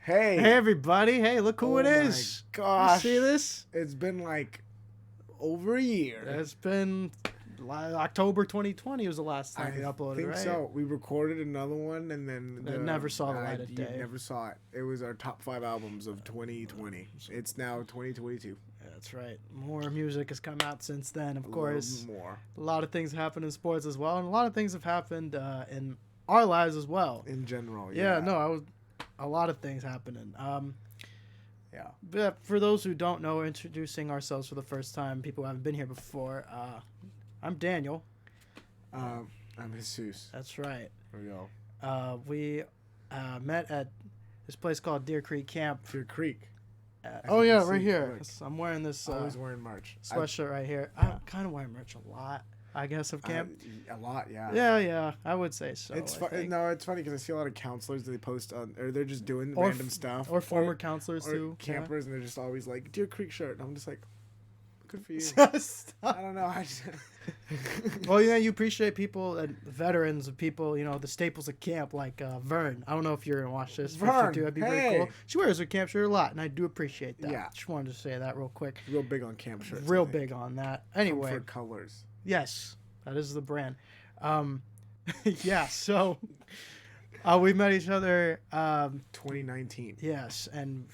Hey. Hey, everybody. Hey, look who it is. Oh, my gosh. You see this? It's been like over a year. It's been October 2020 was the last time we uploaded, I think right? so. We recorded another one and then... It never saw the light of day. You never saw it. It was our top 5 albums of 2020. It's now 2022. That's right. More music has come out since then, of course. More. A lot of things happen in sports as well, and a lot of things have happened in our lives as well. In general, yeah. A lot of things happening. Yeah. But for those who don't know, introducing ourselves for the first time, people who haven't been here before, I'm Daniel. I'm Jesus. That's right. There we go. We met at this place called Deer Creek Camp. Deer Creek. Right here. I'm wearing this always wearing merch. Sweatshirt right here. I'm kind of wearing merch a lot, I guess, of camp. A lot, yeah. Yeah, I would say so. It's funny. No, it's funny because I see a lot of counselors that they post on, or they're just doing random stuff, or former counselors too, campers, and they're just always like Deer Creek shirt, and I'm just like, good for you. I don't know. Well, you appreciate people and veterans of people, the staples of camp, like Vern. I don't know if you're gonna watch this. Vern, if you do, that'd be very cool. She wears her camp shirt a lot, and I do appreciate that. Yeah. Just wanted to say that real quick. Real big on camp shirts. Real big on that. Anyway. Comfort colors. Yes, that is the brand. Yeah, so we met each other 2019. Yes, and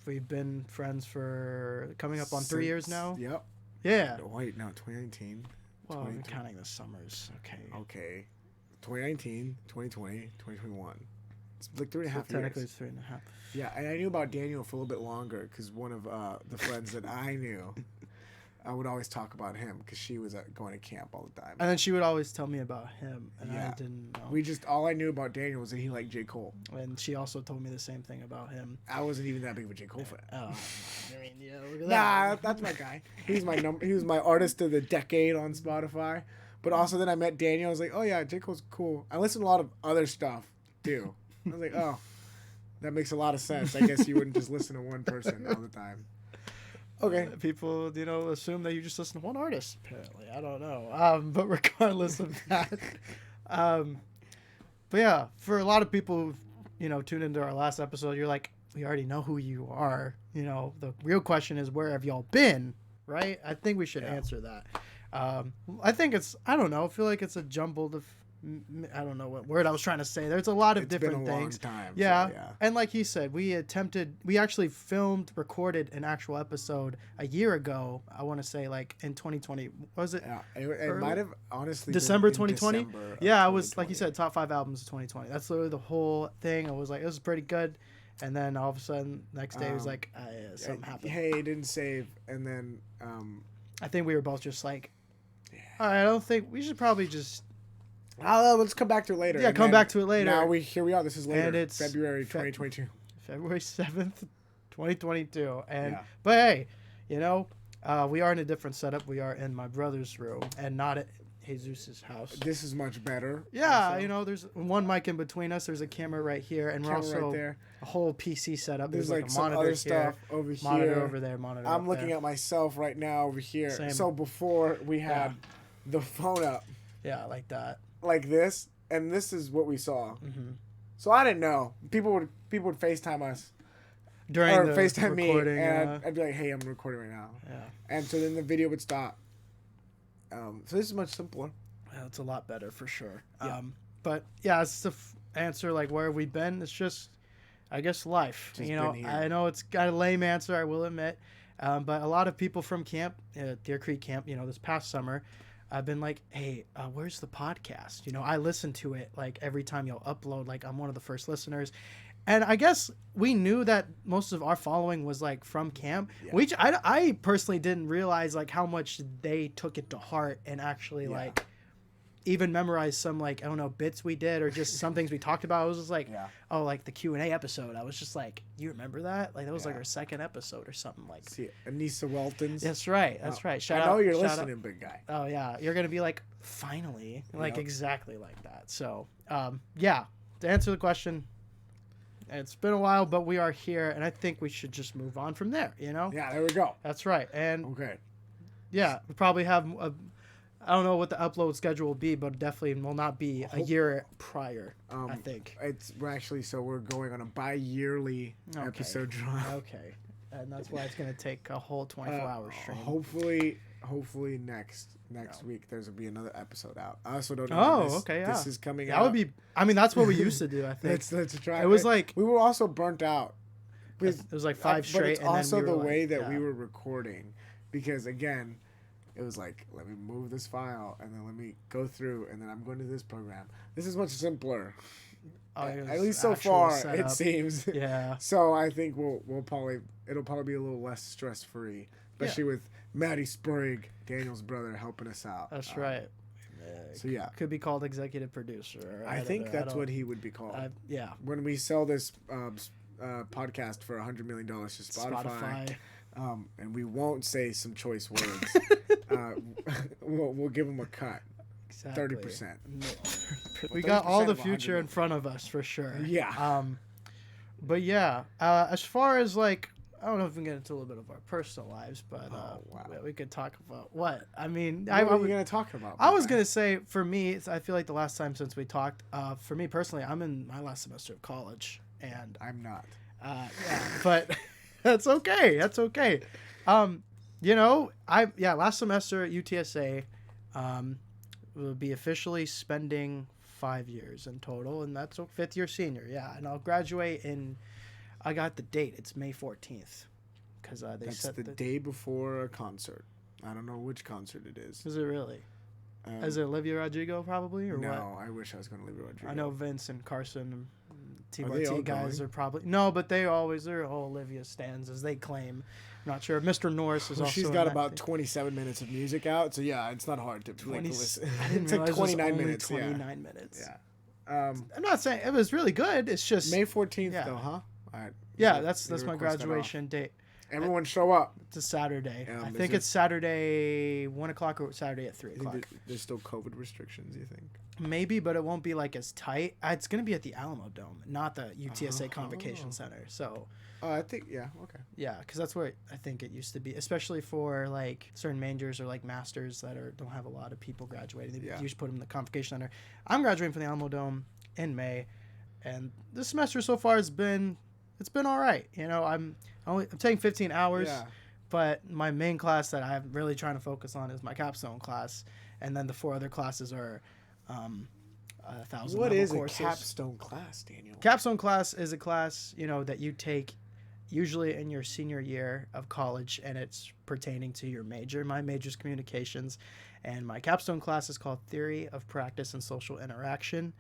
we've been friends for coming up on 3 years now. Yep. Yeah. Wait, no, 2019. Well, I'm counting the summers. Okay. 2019, 2020, 2021. It's like 3.5 years. Technically, it's 3.5. Yeah, and I knew about Daniel for a little bit longer because one of the friends that I knew, I would always talk about him because she was going to camp all the time. And then she would always tell me about him, and I didn't know. All I knew about Daniel was that he liked J. Cole. And she also told me the same thing about him. I wasn't even that big of a J. Cole fan. Oh, I mean, yeah, look at that. Nah, that's my guy. He was my artist of the decade on Spotify. But also then I met Daniel. I was like, oh yeah, J. Cole's cool. I listen to a lot of other stuff too. I was like, oh, that makes a lot of sense. I guess you wouldn't just listen to one person all the time. Okay. People, assume that you just listen to one artist, apparently. I don't know. But regardless of that. But yeah, for a lot of people who, tuned into our last episode, you're like, we already know who you are. The real question is, where have y'all been? Right? I think we should answer that. I think I don't know. I feel like it's a jumbled I don't know what word I was trying to say. There's a lot of different things. It's been a long time. Yeah. So, yeah. And like he said, we actually recorded an actual episode a year ago. I want to say like in 2020. Was it? Yeah. It might have honestly December been 2020. December yeah, I was like you said, top 5 albums of 2020. That's literally the whole thing. I was like, this is pretty good. And then all of a sudden, next day, it was like, something happened. Hey, it didn't save. And then I think we were both just like, all right, I don't think we should probably just. Let's come back to it later. Yeah, come back to it later. Now here we are. This is later. And it's February 2022. February 7th, 2022. But hey, we are in a different setup. We are in my brother's room and not at Jesus' house. This is much better. Yeah, also. There's one mic in between us. There's a camera right here, and we're also right there. A whole PC setup. There's like a some monitor other here, stuff over here. Monitor over there. Monitor. I'm looking at myself right now over here. Same. So before we had the phone up. Yeah, like that. Like this, and this is what we saw. Mm-hmm. So I didn't know. People would FaceTime us during the FaceTime recording, me, and I'd be like, "Hey, I'm recording right now." Yeah. And so then the video would stop. So this is much simpler. Yeah, it's a lot better for sure. Yeah. But yeah, it's the answer. Like, where have we been? It's just, I guess, life. Just I know it's got a lame answer. I will admit. But a lot of people from camp, Deer Creek Camp, this past summer. I've been like, hey, where's the podcast? I listen to it like every time you'll upload. Like I'm one of the first listeners. And I guess we knew that most of our following was like from camp, which I personally didn't realize like how much they took it to heart and actually like even memorized some like, I don't know, bits we did or just some things we talked about. I was just like, oh, like the Q&A episode. I was just like, you remember that? Like that was like our second episode or something like. See, Anissa Weltons. That's right. That's right. I know you're listening, big guy. Oh yeah, you're gonna be like, finally, like exactly like that. So, to answer the question, it's been a while, but we are here, and I think we should just move on from there. Yeah, there we go. That's right. And okay. Yeah, we probably have I don't know what the upload schedule will be, but definitely will not be a year prior. I think we're going on a bi-yearly episode drop. Okay, and that's why it's gonna take a whole 24-hour stream. Hopefully next week there's gonna be another episode out. I also don't know. Oh, this is coming out. That would be. I mean, that's what we used to do. I think. let's try. It was like we were also burnt out. It was like 5 straight. But it's and also then we the were way that we were recording, because again, it was like, let me move this file and then let me go through and then I'm going to this program. This is much simpler. At least so far setup. It seems. Yeah. So I think it'll probably be a little less stress free, especially with Matty Sprague, Daniel's brother, helping us out. That's right. So yeah, could be called executive producer. I think that's what he would be called. Yeah. When we sell this podcast for $100 million to Spotify. And we won't say some choice words. We'll give them a cut. Exactly. 30%. We got all the future in front of us for sure. Yeah. But yeah, as far as like, I don't know if we can get into a little bit of our personal lives, but we could talk about what. I mean, what are we going to talk about? I was going to say, for me, I feel like the last time since we talked, for me personally, I'm in my last semester of college, and I'm not. But that's okay. That's okay. Last semester at UTSA, will be officially spending 5 years in total, and that's a 5th year senior. Yeah, and I'll graduate I got the date. It's May 14th, because that's the day before a concert. I don't know which concert it is. Is it really? Is it Olivia Rodrigo probably, or what? No, I wish I was going to Olivia Rodrigo. I know Vince and Carson. TYT guys are probably but they're all Olivia stands, as they claim. I'm not sure. Mr. Norris is also. She's got about 27 minutes of music out, so yeah, it's not hard to listen. It's like 29 minutes. 29 minutes. Yeah. I'm not saying it was really good. It's just May 14th though, huh? All right. Yeah, that's my graduation date. Everyone show up. It's a Saturday. I think it's Saturday 1:00 or Saturday at 3:00. There's still COVID restrictions, you think? Maybe, but it won't be like as tight. It's gonna be at the Alamo Dome, not the UTSA Convocation Center. So. I think okay. Yeah, because that's where I think it used to be, especially for like certain majors or like masters that don't have a lot of people graduating. They usually put them in the Convocation Center. I'm graduating from the Alamo Dome in May, and this semester so far it's been all right. I'm taking 15 hours, but my main class that I'm really trying to focus on is my capstone class, and then the 4 other classes are 1,000 What is courses. A capstone class, Daniel? Capstone class is a class that you take usually in your senior year of college, and it's pertaining to your major. My major is communications, and my capstone class is called Theory of Practice and Social Interaction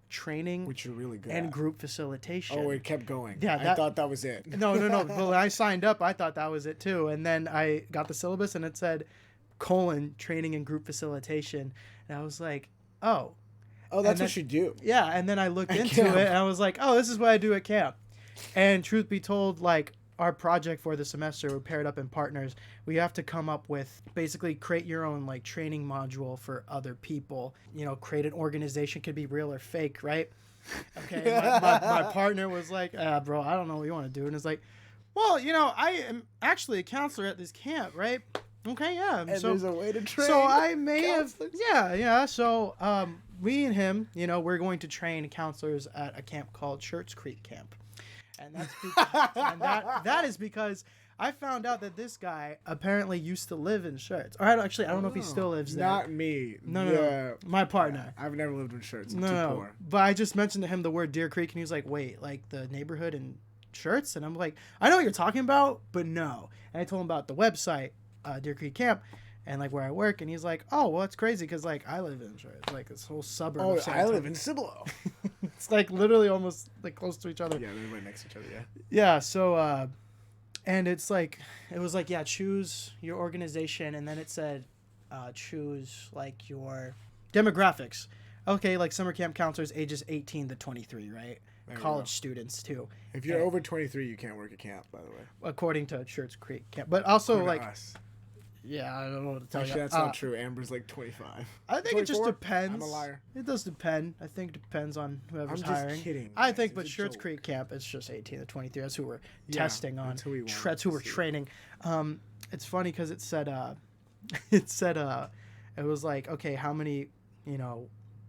Training, which you're really good and at. Group Facilitation. Oh, it kept going. Yeah, I thought that was it. No. But when I signed up, I thought that was it too, and then I got the syllabus, and it said Training and Group Facilitation, and I was like, oh, that's what you do. Yeah, and then I looked into it, and I was like, oh, this is what I do at camp. And truth be told, like, our project for the semester, we're paired up in partners. We have to come up with, basically create your own like training module for other people. Create an organization, could be real or fake, right? Okay. my partner was like, bro, I don't know what you want to do. And it's like, well, I am actually a counselor at this camp, right? Okay, yeah. And so, there's a way to train. So I may counselors. Yeah. So we and him, we're going to train counselors at a camp called Schertz Creek Camp. And that's because, that is because I found out that this guy apparently used to live in Schertz. Or actually, I don't know if he still lives there. Not me. No. My partner. I've never lived in Schertz. I'm too poor. But I just mentioned to him the word Deer Creek, and he was like, wait, like the neighborhood in Schertz? And I'm like, I know what you're talking about, but no. And I told him about the website, Deer Creek Camp, and like where I work, and he's like, oh, well, it's crazy because like I live in Schertz, like this whole suburb. Oh, I live in Cibolo. It's like literally almost like close to each other. Yeah, they're right next to each other. Yeah. So, and it was like, yeah, choose your organization, and then it said, choose like your demographics. Okay, like summer camp counselors ages 18 to 23, right? College students too. If you're over 23, you can't work at camp, by the way. According to Schertz Creek Camp, but also according like. Us. Yeah, I don't know what to tell you. Actually, that's not true. Amber's like 25. I think 24? It just depends. I'm a liar. It does depend. I think it depends on whoever's hiring. I'm just kidding. I think, but Schertz Creek Camp, it's just 18 to 23. That's who we're testing on. That's who we're training. It's funny because it said It was like, okay, how many,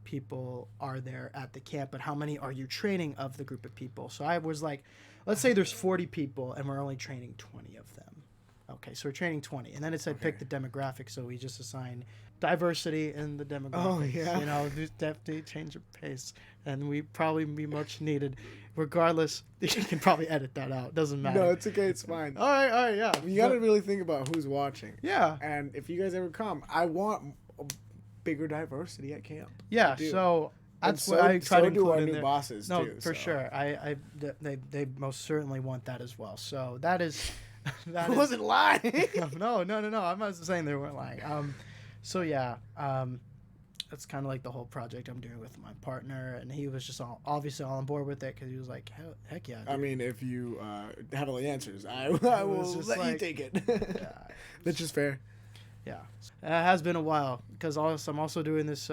people are there at the camp, but how many are you training of the group of people? So I was like, let's say there's 40 people and we're only training 20 of them. Okay, so we're training 20. And then it said pick the demographic, so we just assign diversity in the demographics. Oh, yeah. Definitely change of pace. And we probably be much needed. Regardless, you can probably edit that out. Doesn't matter. No, it's okay. It's fine. All right, yeah. You got to really think about who's watching. Yeah. And if you guys ever come, I want a bigger diversity at camp. Yeah, so that's what I try to include our in new there. bosses, no, too. for sure. They most certainly want that as well. So that is... I wasn't lying. No. I'm not saying they weren't lying. So yeah, that's kind of like the whole project I'm doing with my partner, and he was just obviously all on board with it because he was like, heck yeah. Dude. I mean, if you have all the answers, I will let you take it. Yeah, that's just fair. Yeah, it has been a while because I'm also doing this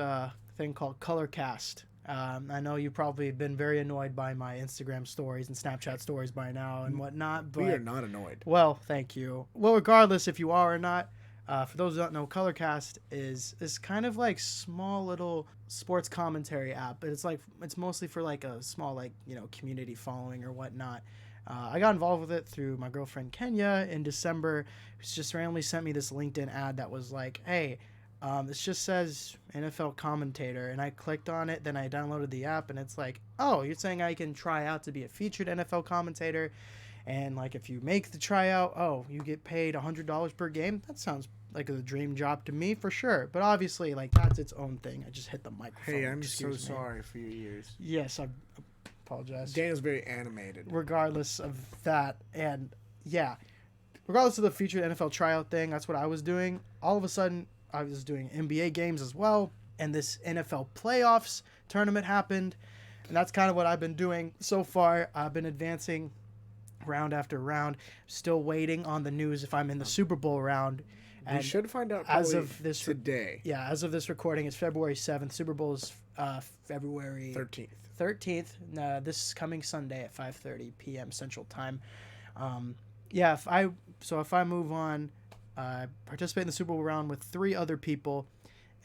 thing called Colorcast. I know you've probably been very annoyed by my Instagram stories and Snapchat stories by now and whatnot. But we are not annoyed. Well, thank you. Well, regardless if you are or not, for those who don't know, Colorcast is kind of like small little sports commentary app. But it's mostly for like a small community following or whatnot. I got involved with it through my girlfriend Kenya in December, who's just randomly sent me this LinkedIn ad that was like, hey, this just says NFL commentator, and I clicked on it, then I downloaded the app, and it's like, oh, you're saying I can try out to be a featured NFL commentator, and like if you make the tryout, oh, you get paid $100 per game? That sounds like a dream job to me for sure, but obviously like that's its own thing. I just hit the microphone. Hey, I'm so sorry for your ears. Yes, I apologize. Daniel's very animated. Regardless of that, and yeah, regardless of the featured NFL tryout thing, that's what I was doing. All of a sudden, I was doing NBA games as well, and this NFL playoffs tournament happened, and that's kind of what I've been doing so far. I've been advancing round after round, still waiting on the news if I'm in the Super Bowl round. And we should find out as of this today. As of this recording, it's February 7th. Super Bowl is February 13th. This coming Sunday at 5:30 p.m. Central Time. If I move on, participate in the Super Bowl round with 3 other people,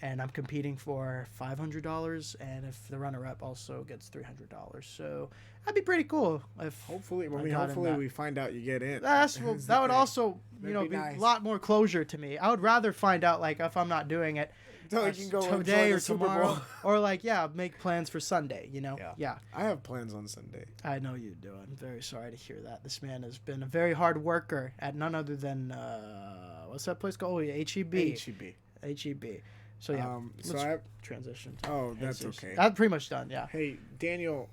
and I'm competing for $500, and if the runner-up also gets $300. So that'd be pretty cool. If hopefully we find out you get in. That would also be nice. A lot more closure to me. I would rather find out like if I'm not doing it so you can go today or tomorrow, or make plans for Sunday. Yeah. I have plans on Sunday. I know you do. I'm very sorry to hear that. This man has been a very hard worker at none other than what's that place called? HEB. HEB. So yeah, let's transition. That's okay. I'm pretty much done. Yeah. Hey, Daniel,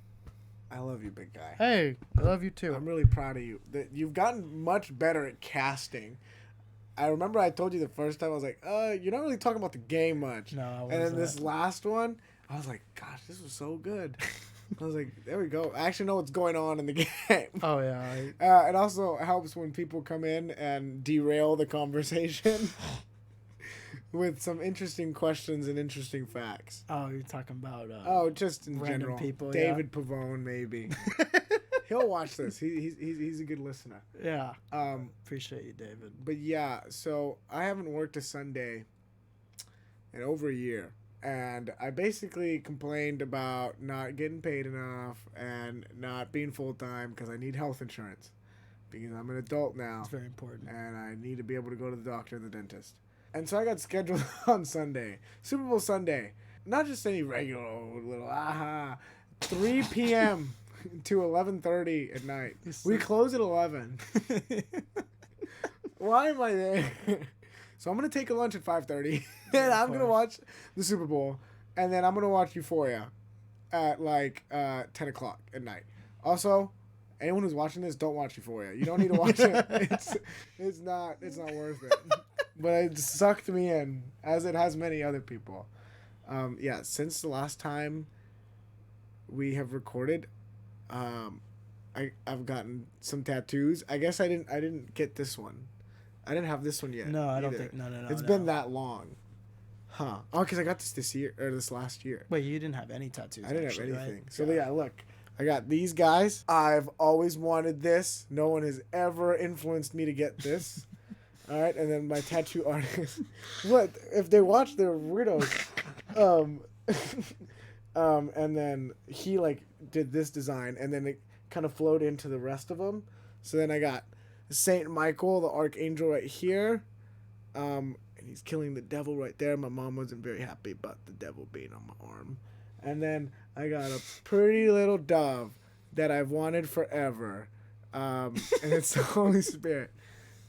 I love you, big guy. Hey, I love you too. I'm really proud of you. You've gotten much better at casting. I remember I told you the first time I was like, you're not really talking about the game much. No, I wasn't. And then this last one, I was like, gosh, this was so good. I was like, there we go. I actually know what's going on in the game. Oh yeah. It also helps when people come in and derail the conversation. With some interesting questions and interesting facts. Oh, you're talking about just in general. People, David Pavone, maybe. He'll watch this. He's a good listener. Yeah. Appreciate you, David. But yeah, so I haven't worked a Sunday in over a year, and I basically complained about not getting paid enough and not being full time because I need health insurance because I'm an adult now. It's very important, and I need to be able to go to the doctor and the dentist. And so I got scheduled on Sunday, Super Bowl Sunday, not just any regular little 3 p.m. to 11:30 at night. We close at 11. Why am I there? So I'm gonna take a lunch at 5:30, and I'm gonna watch the Super Bowl, and then I'm gonna watch Euphoria at 10 o'clock at night. Also, anyone who's watching this, don't watch Euphoria. You don't need to watch it. It's not worth it. But it sucked me in, as it has many other people. Since the last time we have recorded, I've gotten some tattoos. I guess I didn't get this one. I didn't have this one yet. No, I don't think. No. It's been that long. Huh. Oh, because I got this last year. Wait, you didn't have any tattoos? I didn't have anything. Right? So yeah, look. I got these guys. I've always wanted this. No one has ever influenced me to get this. All right, and then my tattoo artist. What if they watch? They're weirdos. Um, and then he like did this design, and then it kind of flowed into the rest of them. So then I got Saint Michael, the archangel, right here. And he's killing the devil right there. My mom wasn't very happy about the devil being on my arm. And then I got a pretty little dove that I've wanted forever. And it's the Holy Spirit.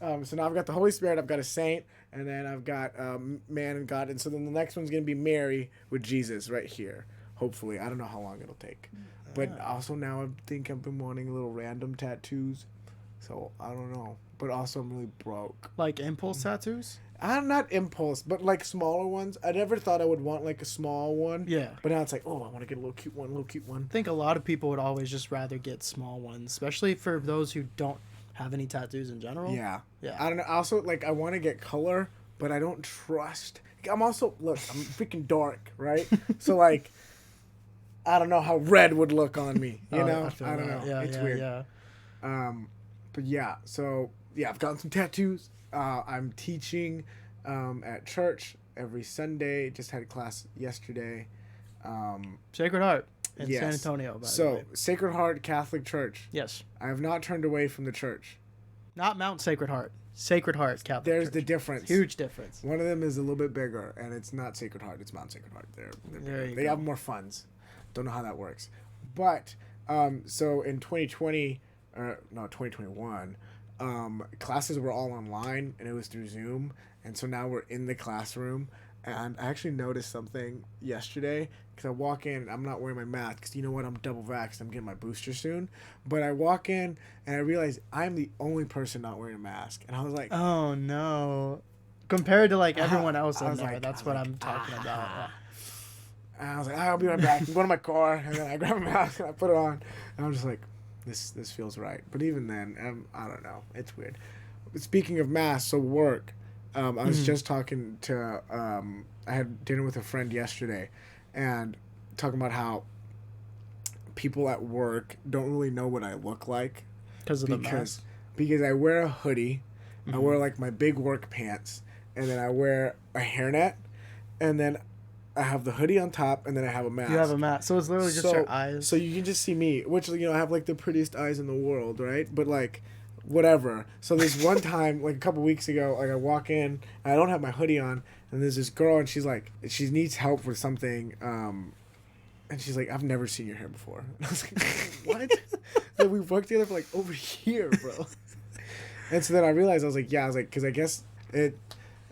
So now I've got the Holy Spirit, I've got a saint, and then I've got man and God. And so then the next one's going to be Mary with Jesus right here. Hopefully. I don't know how long it'll take. But also now I think I've been wanting little random tattoos. So I don't know. But also I'm really broke. Like impulse tattoos? I'm not impulse, but like smaller ones. I never thought I would want like a small one. Yeah. But now it's like, oh, I want to get a little cute one. I think a lot of people would always just rather get small ones, especially for those who don't have any tattoos in general. Yeah. Yeah. I don't know. Also, like, I want to get color, but I don't trust. I'm also, look, I'm freaking dark, right? So, like, I don't know how red would look on me. You know? I don't know. Yeah, it's yeah, weird. Yeah. But yeah, so, yeah, I've gotten some tattoos. I'm teaching at church every Sunday. Just had a class yesterday. Sacred Heart in yes. San Antonio, by the So, way. Sacred Heart Catholic Church. Yes. I have not turned away from the church. Not Mount Sacred Heart. Sacred Heart Catholic There's Church. the difference. Huge difference. One of them is a little bit bigger, and it's not Sacred Heart. It's Mount Sacred Heart. They have more funds. Don't know how that works. But, so in 2021, classes were all online, and it was through Zoom. And so now we're in the classroom. And I actually noticed something yesterday, because I walk in, and I'm not wearing my mask, because you know what, I'm double vaxxed, I'm getting my booster soon. But I walk in, and I realize I'm the only person not wearing a mask. And I was like... Oh, no. Compared to, like, everyone else in there, like, that's what I'm talking about. Yeah. And I was like, I'll be right back. I'm going to my car, and then I grab a mask, and I put it on. And I'm just like, this feels right. But even then, I don't know. It's weird. But speaking of masks, so work... I was just talking to, I had dinner with a friend yesterday, and talking about how people at work don't really know what I look like. Because of the mask? Because I wear a hoodie, I wear like my big work pants, and then I wear a hairnet, and then I have the hoodie on top, and then I have a mask. You have a mask. So it's literally just your eyes. So you can just see me, which, you know, I have like the prettiest eyes in the world, right? But like... whatever. So this one time, like a couple weeks ago, like I walk in, and I don't have my hoodie on, and there's this girl, and she's like, she needs help with something, and she's like, I've never seen your hair before. And I was like, what? Like, we worked together for like over a year, bro. And so then I realized, I was like, because I guess it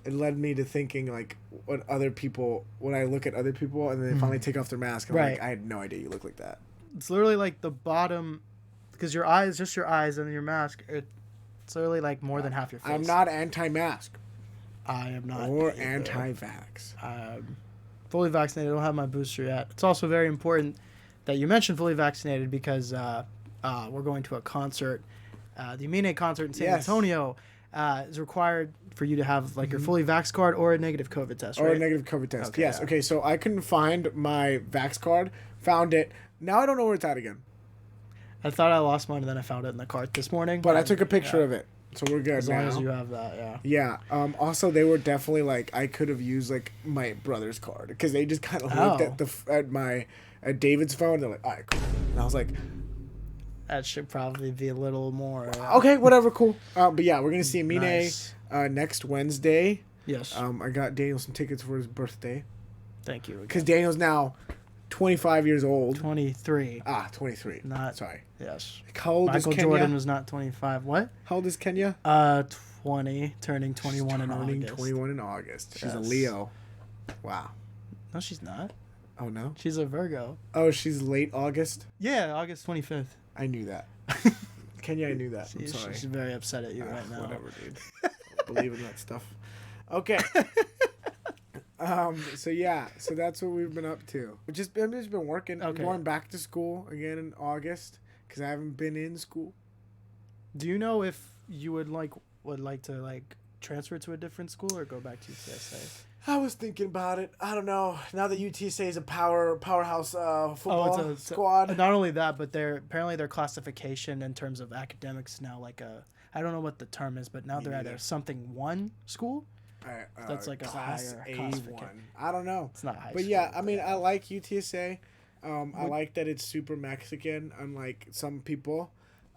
led me to thinking like when I look at other people, and then they finally take off their mask, I'm like, I had no idea you look like that. It's literally like the bottom. Because your eyes, just your eyes, and your mask, it's literally like more than half your face. I'm not anti-mask. I am not. Or anti-vax. Fully vaccinated. I don't have my booster yet. It's also very important that you mention fully vaccinated because we're going to a concert. The Amine concert in San Antonio is required for you to have like your fully vax card or a negative COVID test, right? Or a negative COVID test, okay, yes. Yeah. Okay, so I couldn't find my vax card. Found it. Now I don't know where it's at again. I thought I lost mine, and then I found it in the cart this morning. But I took a picture of it, so we're good as now. long as you have that, yeah. Yeah. Also, they were definitely like, I could have used like my brother's card because they just kind of looked at David's phone. They're like, all right, cool. And I was like, that should probably be a little more. Okay, whatever, cool. But yeah, we're gonna see Amine Nice. Next Wednesday. Yes. I got Daniel some tickets for his birthday Thank you. because Daniel's now 25 years old. 23. 23. Not. Sorry. Yes. How old Michael is Kenya? Jordan was not 25. What? How old is Kenya? 20, turning 21 in August. Turning 21 in August. She's a Yes. Leo. Wow. No, she's not. Oh, no? She's a Virgo. Oh, she's late August? Yeah, August 25th. I knew that. Kenya, I knew that. I'm sorry. She's very upset at you right now. Whatever, dude. I don't believe in that stuff. Okay. So yeah, so that's what we've been up to. I've just been working. Okay. I'm going back to school again in August because I haven't been in school. Do you know if you would like to transfer to a different school or go back to UTSA? I was thinking about it. I don't know. Now that UTSA is a powerhouse football squad. Not only that, but apparently their classification in terms of academics now like I don't know what the term is, but now they're at a something 1 school. That's like a class higher A1. I don't know. It's not high but school. Yeah, I mean, I like UTSA. I like that it's super Mexican, unlike some people.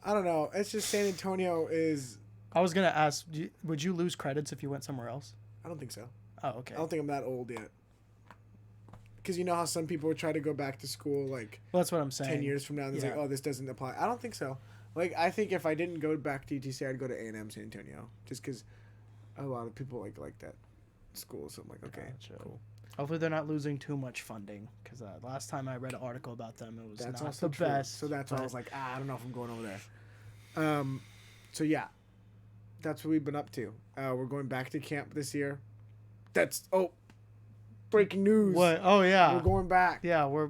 I don't know. It's just San Antonio is. I was gonna ask, would you lose credits if you went somewhere else? I don't think so. Oh, okay. I don't think I'm that old yet. Because you know how some people try to go back to school like. Well, that's what I'm saying. 10 years from now, and it's like, oh, this doesn't apply. I don't think so. Like, I think if I didn't go back to UTC, I'd go to A&M San Antonio, just because a lot of people like that school. So I'm like, okay, cool. Hopefully they're not losing too much funding, because last time I read an article about them, it was that's not the best. So that's why I was like, I don't know if I'm going over there. So yeah, that's what we've been up to. We're going back to camp this year. Breaking news. What? Oh yeah, we're going back. Yeah, we're.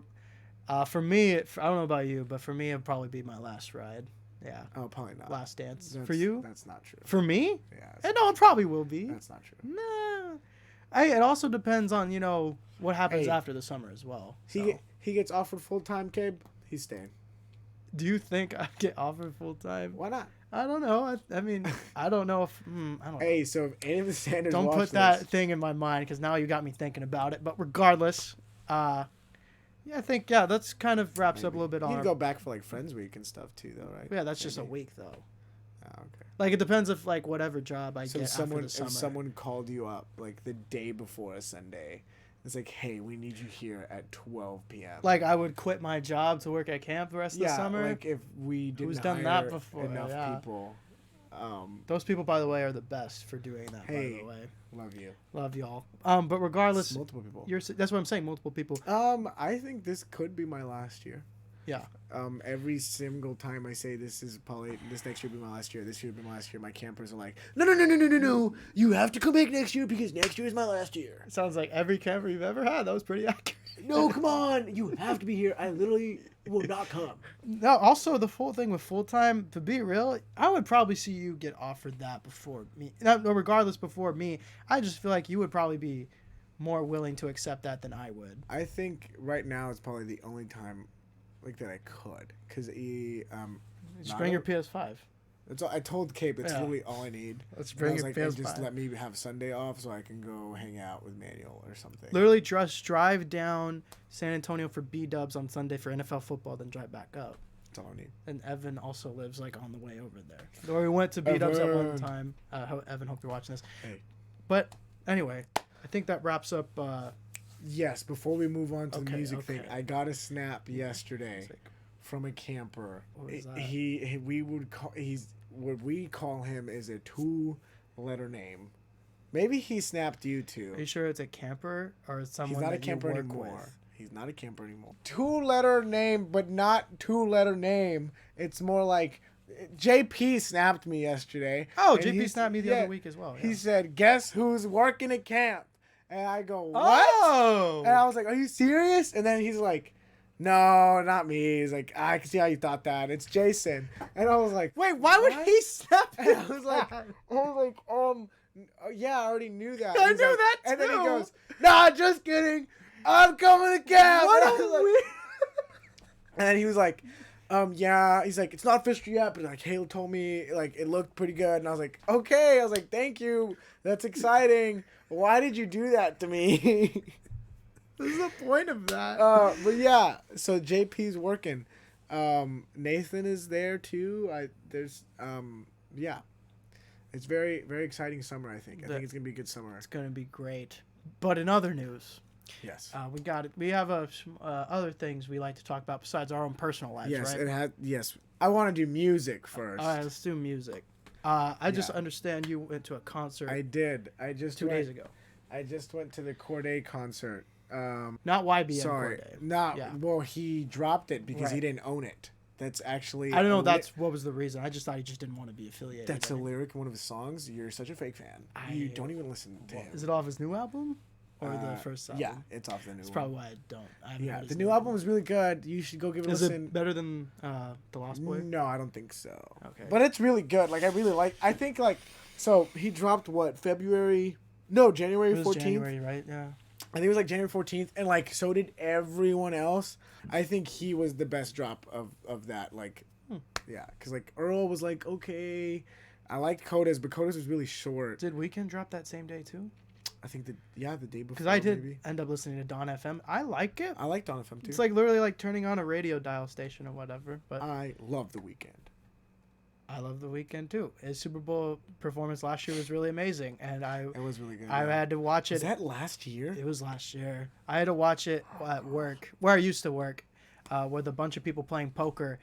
For me, I don't know about you, but for me, it'd probably be my last ride. Yeah. Oh, probably not. Last dance. For you? That's not true. For me? Yeah. No, it probably will be. That's not true. Nah. It also depends on, what happens after the summer as well. He gets offered full-time, Cabe. He's staying. Do you think I get offered full-time? Why not? I don't know. I mean, I don't know if... I don't know. Hey, so if any of the Sanders don't put that thing in my mind, because now you got me thinking about it. But regardless... Yeah, I think, that's kind of wraps up a little bit on. You can go back for like Friends Week and stuff too, though, right? Yeah, that's just a week though. Oh, okay. Like it depends if like whatever job I get after the summer. If someone called you up like the day before a Sunday, it's like, hey, we need you here at 12 p.m. Like I would quit my job to work at camp the rest of the summer. Like if we didn't Who's done that before? Enough people. Those people, by the way, are the best for doing that. Hey, by the way, love y'all. But regardless, it's multiple people. That's what I'm saying. Multiple people. I think this could be my last year. Yeah. Every single time I say this next year will be my last year. This year will be my last year. My campers are like, no. You have to come back next year because next year is my last year. Sounds like every camper you've ever had. That was pretty accurate. No, come on. You have to be here. I literally will not come. No, also the full thing with full-time, to be real, I would probably see you get offered that before me. Regardless, before me, I just feel like you would probably be more willing to accept that than I would. I think right now it's probably the only time like that I could. Because just bring your PS5. That's all, I told Cape it's really all I need. Let's bring your PS5. Just let me have Sunday off so I can go hang out with Manuel or something. Literally just drive down San Antonio for B-dubs on Sunday for NFL football, then drive back up. That's all I need. And Evan also lives like on the way over there. Or we went to B-dubs at one time. Evan, hope you're watching this. Hey. But anyway, I think that wraps up. Yes, before we move on to the music thing, I got a snap yesterday from a camper. What was that? What we call him is a 2-letter name. Maybe he snapped you too. Are you sure it's a camper or someone? He's not that a camper you work anymore. with? He's not a camper anymore. 2-letter name, but not 2-letter name. It's more like JP snapped me yesterday. Oh, JP snapped me the other week as well. Yeah. He said, "Guess who's working at camp?" And I go, "What?" Oh! And I was like, "Are you serious?" And then he's like, "No, not me." He's like, "I can see how you thought that. It's Jason." And I was like, "Wait, why would he snap?" And I was like, yeah, I already knew that. I knew that too. And then he goes, "Nah, just kidding. I'm coming to camp." What and a weird. And then he was like, yeah. He's like, "It's not official yet, but like Hale told me like it looked pretty good." And I was like, "Okay." I was like, "Thank you. That's exciting. Why did you do that to me?" What's the point of that? But yeah, so JP's working. Nathan is there too. Yeah. It's very, very exciting summer, I think. I think it's going to be a good summer. It's going to be great. But in other news, yes. We have other things we like to talk about besides our own personal lives, right? Yes. I want to do music first. All right, let's do music. I just understand you went to a concert. I did. 2 days ago. I just went to the Corday concert. Not YBN Corday. Well, he dropped it because he didn't own it. That's actually... I don't know what was the reason. I just thought he just didn't want to be affiliated. That's a lyric in one of his songs. You're such a fake fan. You don't even listen to him. Is it off his new album? Or the first album? Yeah, it's off the new one. That's probably why I don't. The new album is really good. You should go give it a listen. Is it better than The Lost Boy? No, I don't think so. Okay. But it's really good. Like, I think, like... So, he dropped, February No, January It was 14th. January, right? Yeah. I think it was like January 14th, and like so did everyone else. I think he was the best drop of that. Like, yeah, because like Earl was like okay, I liked Coda's, but Coda's was really short. Did Weekend drop that same day too? I think the day before. Because I did maybe. end up listening to Dawn FM. I like it. I liked Dawn FM too. It's like literally like turning on a radio dial station or whatever. But I love The Weeknd. I love The Weeknd too. His Super Bowl performance last year was really amazing, and It was really good. I had to watch it. Was that last year? It was last year. I had to watch it at work, where I used to work, with a bunch of people playing poker,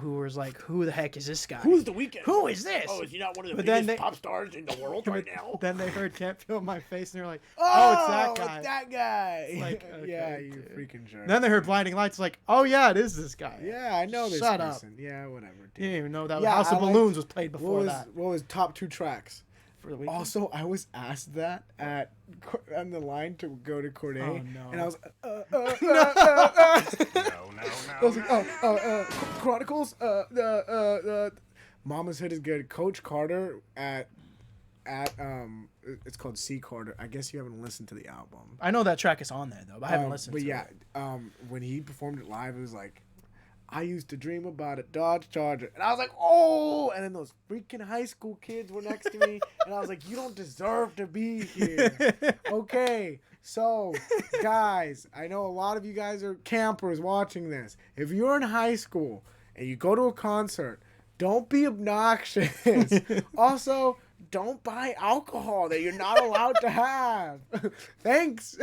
who was like, "Who the heck is this guy? Who's The Weeknd? Who is this?" Oh, is he not one of the But then biggest pop stars in the world right now? Then they heard "Can't Feel My Face" and they're like, Oh, it's that guy." It's that guy. It's like, okay, yeah, you dude. freaking jerk. Then they heard "Blinding Lights." Like, oh yeah, it is this guy. Yeah, I know this Shut person. up. Yeah, whatever. You Dude. didn't even know that Yeah, House of I liked- Balloons was played before that. What was top 2 tracks? For the weekend. Also, I was asked that on the line to go to Corday, Oh, no. and I was No, I was like, Chronicles, Mama's Hood is good. Coach Carter at it's called C Carter. I guess you haven't listened to the album. I know that track is on there though, but I haven't listened But to yeah, it. when he performed it live, it was like, I used to dream about a Dodge Charger, and I was like, oh! And then those freaking high school kids were next to me, and I was like, you don't deserve to be here. Okay, so guys, I know a lot of you guys are campers watching this. If you're in high school and you go to a concert, don't be obnoxious. Also, don't buy alcohol that you're not allowed to have. Thanks.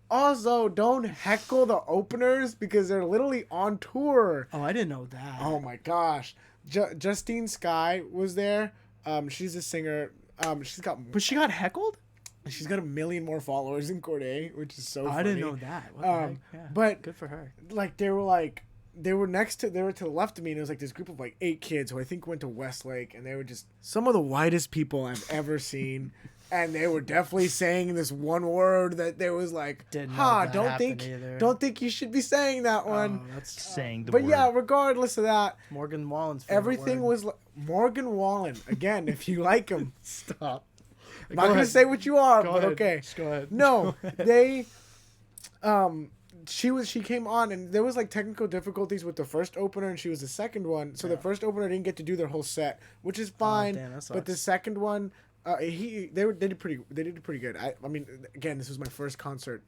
Also, don't heckle the openers because they're literally on tour. Oh, I didn't know that. Oh my gosh. Justine Skye was there. She's a singer. She's got But she got heckled? a million more followers than Corday, which is so funny. I didn't know that. What the heck? Yeah. But Good for her. like they were to the left of me, and it was like this group of like 8 kids who I think went to Westlake, and they were just some of the whitest people I've ever seen. And they were definitely saying this one word that there was like, Didn't know that don't happened think either. don't think you should be saying that one. Oh, that's saying the But word. yeah, regardless of that, Morgan Wallen's favorite everything word. was Morgan Wallen. Again, if you like him, Stop. I'm not gonna say what you are, Go but ahead. okay. Just go ahead. No, Go ahead. they, she came on and there was like technical difficulties with the first opener and she was the second one. So the first opener didn't get to do their whole set, which is fine. damn, that But the sucks. second one, they did pretty good. I mean, again, this was my first concert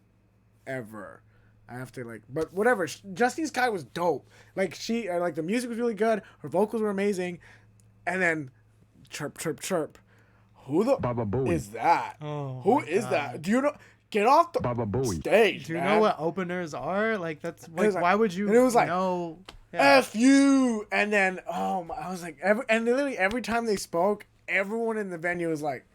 ever. I have to like, but whatever. Justine Skye was dope. Like the music was really good. Her vocals were amazing, and then chirp chirp chirp. Who the Baba Booey. is that? Oh, Who my is God. that? Do you know? Get off the Baba Booey. stage. Do you man. know what openers are? Like that's was like, like- why would you and it was like, know? Yeah. F you, and then I was like, literally every time they spoke, everyone in the venue was like,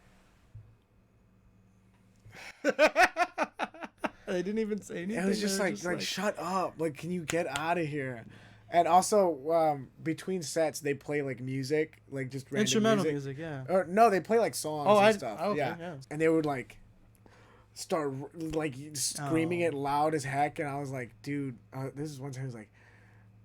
They didn't even say anything. it was just They like, were shut up, like, can you get out of here? And also, between sets, they play like music, like just random instrumental music. music, yeah. Or no, they play like songs Oh, and stuff. okay, yeah. yeah. And they would like start like screaming Oh. it loud as heck, and I was like, dude, this is one time he was like,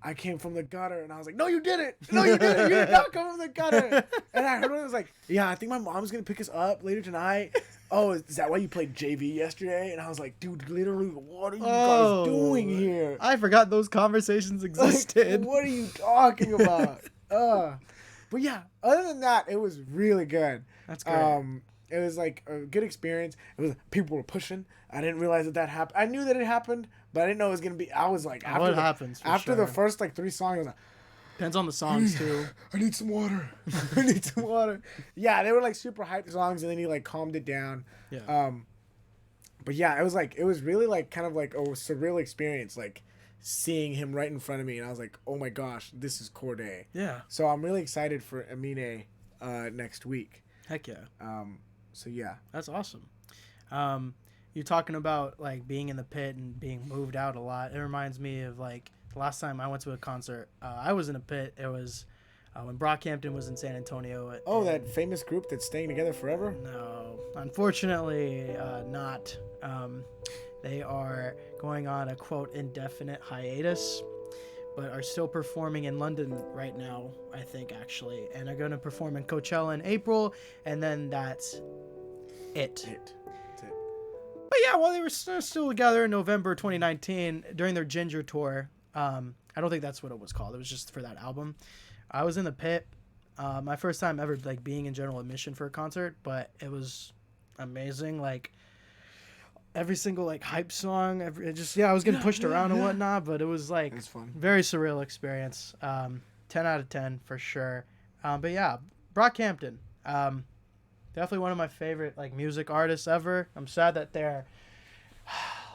I came from the gutter, and I was like, no, you didn't. No, you didn't. You did not come from the gutter. And I heard it was like, yeah, I think my mom's gonna pick us up later tonight. Oh, is that why you played JV yesterday? And I was like, dude, literally, what are you guys doing here? I forgot those conversations Like, existed. what are you talking about? But yeah, other than that, it was really good. That's great. It was like a good experience. It was people were pushing. I didn't realize that happened. I knew that it happened, but I didn't know it was gonna be. I was like, What happens for after the sure. first like 3 songs, I was like, Depends on the songs too. I need some water. I need some water. Yeah, they were like super hyped songs, and then he like calmed it down. Yeah. But yeah, it was really like kind of like a surreal experience, like seeing him right in front of me, and I was like, oh my gosh, this is Corday. Yeah. So I'm really excited for Amine next week. Heck yeah. So yeah. That's awesome. You're talking about like being in the pit and being moved out a lot. It reminds me of like the last time I went to a concert. I was in a pit. It was when Brockhampton was in San Antonio. Oh, and- that famous group that's staying together forever? No, unfortunately, not. They are going on a quote indefinite hiatus, but are still performing in London right now, I think, actually, and are going to perform in Coachella in April, and then that's It. That's it. But yeah, while they were still together in November 2019 during their Ginger tour, I don't think that's what it was called. It was just for that album. I was in the pit. My first time ever like being in general admission for a concert, but it was amazing. Like every single like hype song, I was getting pushed around and whatnot, but it was like It was fun. very surreal experience. 10 out of 10 for sure. But yeah, Brockhampton. Definitely one of my favorite like music artists ever. I'm sad that they're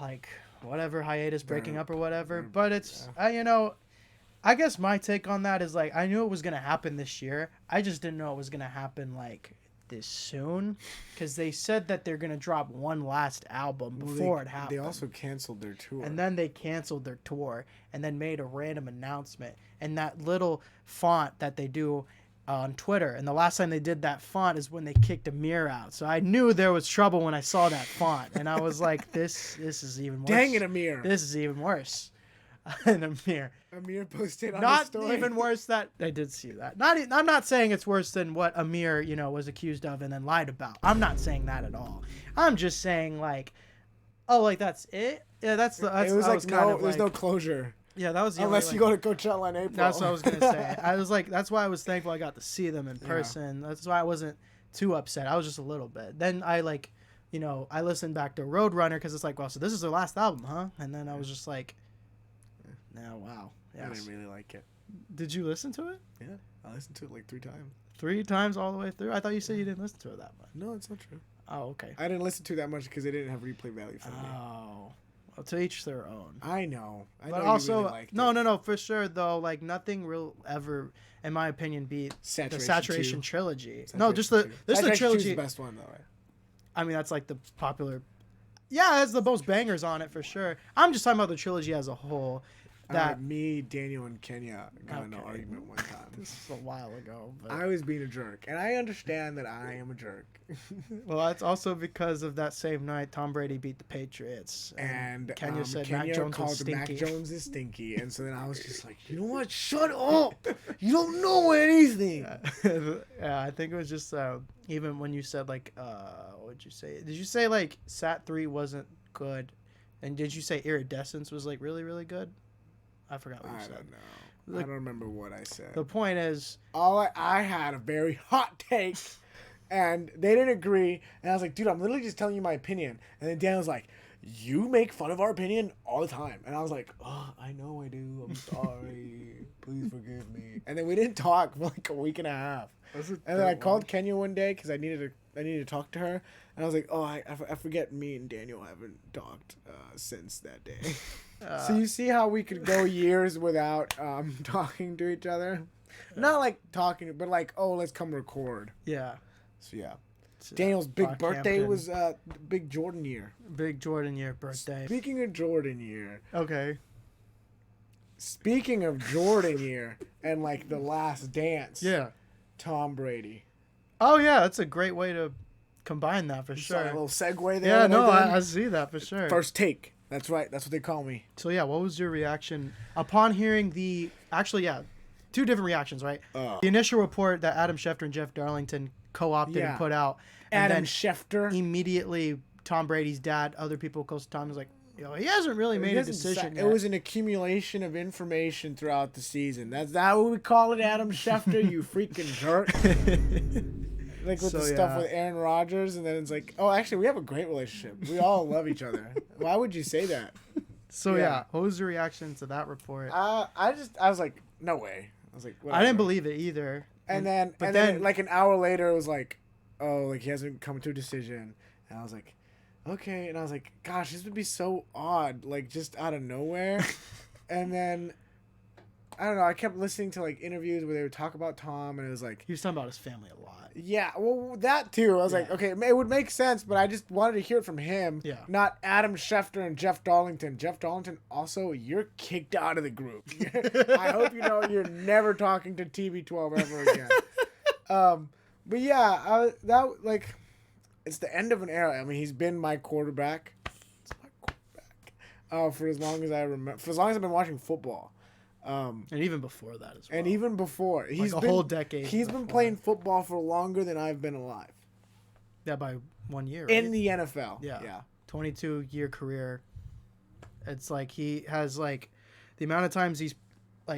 like whatever hiatus breaking up or whatever, but it's I guess my take on that is like I knew it was gonna happen this year. I just didn't know it was gonna happen like this soon, because they said that they're gonna drop one last album before it happened. They also canceled their tour, and then they canceled their tour, and then made a random announcement. And that little font that they do on Twitter, and the last time they did that font is when they kicked Amir out. So I knew there was trouble when I saw that font, and I was like, "This is even worse." Dang it, Amir! This is even worse. And Amir posted on not his story. even worse. That I did see that. I'm not saying it's worse than what Amir was accused of and then lied about. I'm not saying that at all. I'm just saying like, oh, like that's it. Yeah, that's the. That's, it was like kind no, of there's like, no closure. Yeah, that was the unless only, you go to Coachella in April. That's what I was gonna say. I was like, that's why I was thankful I got to see them in person. Yeah. That's why I wasn't too upset. I was just a little bit. Then I like, I listened back to Roadrunner because it's like, well, so this is their last album, huh? And then I was just like, no, wow. Yes. I didn't really like it. Did you listen to it? Yeah, I listened to it like 3 times. 3 times all the way through? I thought you said you didn't listen to it that much. No, it's not true. Oh, okay. I didn't listen to it that much because they didn't have replay value for me. Oh. Well, to each their own. I know. But also, really no, for sure, though, like, nothing will ever, in my opinion, beat the Saturation Trilogy. No, just the trilogy. Is the best one, though, right? I mean, that's like the popular. Yeah, it has the most bangers on it, for sure. I'm just talking about the trilogy as a whole. That me, Daniel, and Kenya got in an argument one time. This is a while ago. But... I was being a jerk, and I understand that I am a jerk. Well, that's also because of that same night Tom Brady beat the Patriots, and Kenya said Kenya Mac Jones called was stinky. Mac Jones is stinky, and so then I was just like, you know what? Shut up! You don't know anything. Yeah, I think it was just even when you said like, what did you say? Did you say like Sat 3 wasn't good, and did you say Iridescence was like really really good? I forgot what you said. I don't know. I don't remember what I said. The point is... I had a very hot take, and they didn't agree. And I was like, dude, I'm literally just telling you my opinion. And then Dan was like, you make fun of our opinion all the time. And I was like, oh, I know I do. I'm sorry. Please forgive me. And then we didn't talk for like a week and a half. And then I called Kenya one day because I needed to talk to her. And I was like, oh, I forget me and Daniel haven't talked since that day. So you see how we could go years without talking to each other? Not like talking, but like, oh, let's come record. Yeah. So yeah. Daniel's big birthday was big Jordan year. Big Jordan year birthday. Speaking of Jordan year. Okay. Speaking of Jordan year and like the Last Dance. Yeah. Tom Brady. Oh yeah, that's a great way to combine that for sure. A little segue there. Yeah, no, I see that for sure. First take. That's right. That's what they call me. So yeah, what was your reaction upon hearing the? Actually, yeah, 2 different reactions, right? The initial report that Adam Schefter and Jeff Darlington co-opted and put out, and Adam then Schefter immediately Tom Brady's dad, other people close to Tom, was like, he hasn't really made a decision yet. It was an accumulation of information throughout the season. That's that what we call it, Adam Schefter, you freaking jerk. Like with the stuff with Aaron Rodgers, and then it's like, oh, actually, we have a great relationship. We all love each other. Why would you say that? So yeah, what was your reaction to that report? I was like, no way. I was like, whatever. I didn't believe it either. And then like an hour later, it was like, oh, like he hasn't come to a decision, and I was like, okay, and I was like, gosh, this would be so odd, like just out of nowhere, and then. I don't know. I kept listening to like interviews where they would talk about Tom, and it was like he was talking about his family a lot. Yeah, well, that too. I was like, okay, it would make sense, but I just wanted to hear it from him, not Adam Schefter and Jeff Darlington. Jeff Darlington, also, you're kicked out of the group. I hope you know you're never talking to TB12 ever again. But yeah, it's the end of an era. I mean, he's been my quarterback. It's my quarterback for as long as I remember. For as long as I've been watching football. And even before that as well. And even before. He's been, a whole decade. He's been playing football for longer than I've been alive. Yeah, by 1 year. In right? the NFL. Yeah. 22-year career. It's like he has like the amount of times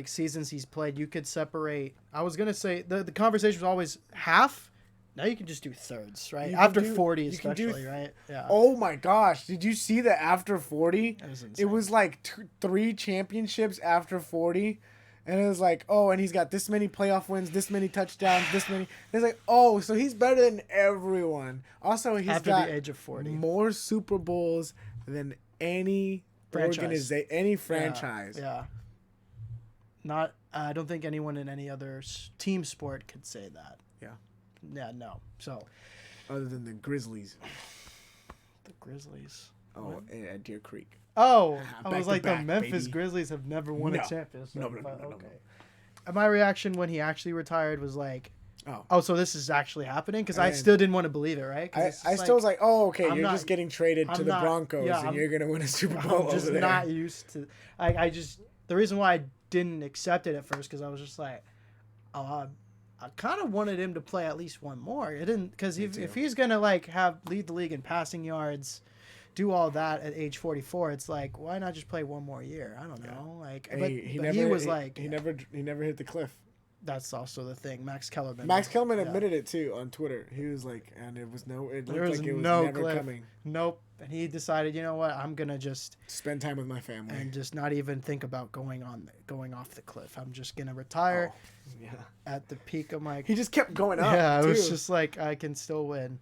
seasons he's played. You could separate. I was gonna say the conversation was always half. Now you can just do thirds, right? After 40, especially, right? Yeah. Oh my gosh! Did you see that after 40? That was insane. It was like 3 championships after 40, and it was like, oh, and he's got this many playoff wins, this many touchdowns, this many. It's like, oh, so he's better than everyone. Also, he's after got the age of 40 more Super Bowls than any any franchise. Yeah. Not. I don't think anyone in any other team sport could say that. Yeah. Yeah. No. So. Other than the Grizzlies. The Grizzlies. Oh, at Deer Creek. Oh, I Back was to like, back, the Memphis baby. Grizzlies have never won a championship. No. Okay. My reaction when he actually retired was like, oh, so this is actually happening? Because I still didn't want to believe it, right? I still was like, oh, okay, I'm you're not- just getting traded to I'm the not- Broncos, yeah, and you're going to win a Super Bowl I'm just over there. not used to. I just the reason why I didn't accept it at first because I was just like, oh, I kind of wanted him to play at least one more. It didn't because if he's gonna like lead the league in passing yards, do all that at age 44, it's like why not just play one more year? I don't know. Like, And but he never hit the cliff. That's also the thing. Max Kellerman admitted it too on Twitter. He was like, and it looked There was like it was no never cliff. coming. Nope. And he decided, you know what? I'm gonna just Spend time with my family and just not even think about going off the cliff. I'm just gonna retire at the peak of my. He just kept going up. Yeah, it too. was just like I can still win.